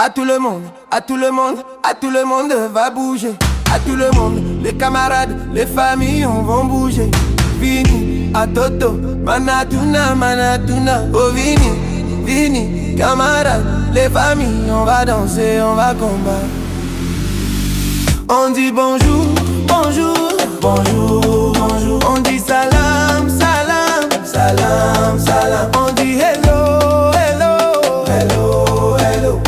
À tout le monde, à tout le monde, à tout le monde va bouger. À tout le monde, les camarades, les familles, on va bouger. Vini, à Toto, Manatuna, Manatuna. Oh Vini, Vini, camarades, les familles, on va danser, on va combattre. On dit bonjour, bonjour, bonjour, bonjour. On dit salam, salam, salam, salam. On dit hello, hello, hello, hello.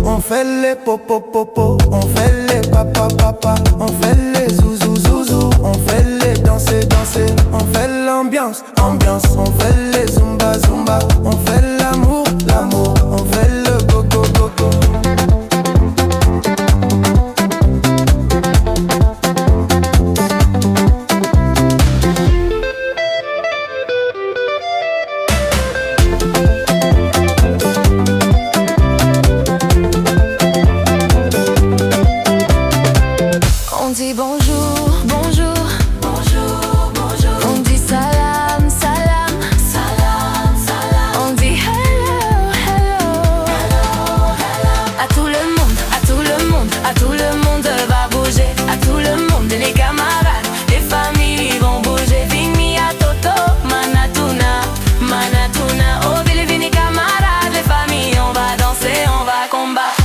On fait les popo popo, on fait les papa papa, on fait les zouzou zouzou, on fait les danser danser, on fait l'ambiance ambiance, on fait les zumba zumba, on fait l'amour l'amour, on fait le gogo gogo. On dit bonjour, bonjour, bonjour, bonjour. On dit salam, salam, salam, salam. On dit hello, hello, hello, hello. À tout le monde, à tout le monde, à tout le monde va bouger. À tout le monde, les camarades, les familles vont bouger. Vini à Toto, Manatuna, Manatuna. Oh, vini, vini, camarades, les familles, on va danser, on va combattre.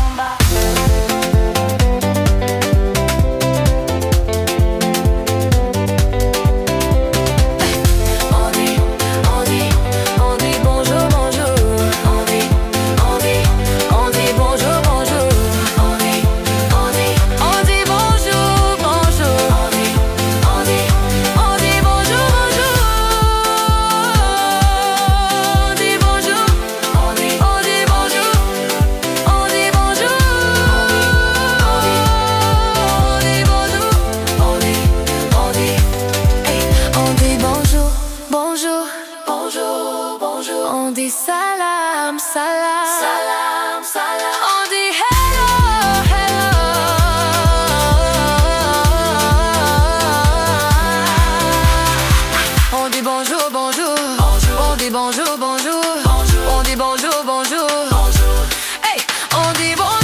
On dit salam, salam, salam, salam. On dit hello, hello. On dit bonjour, bonjour, bonjour. On dit bonjour, bonjour, bonjour. On dit bonjour, bonjour, bonjour. Hey, on dit bonjour.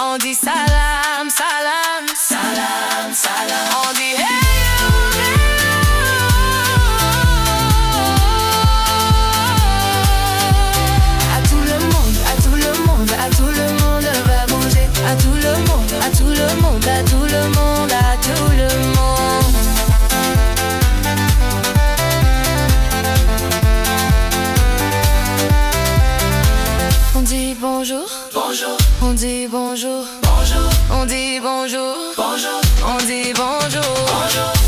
On dit salam, salam, salam, salam. On dit hello, hello. À tout le monde, à tout le monde, à tout le monde va bouger. À tout le monde, à tout le monde, à tout le monde, à tout le monde. On dit bonjour, bonjour. On dit bonjour, bonjour. On dit bonjour, bonjour. On dit bonjour, bonjour.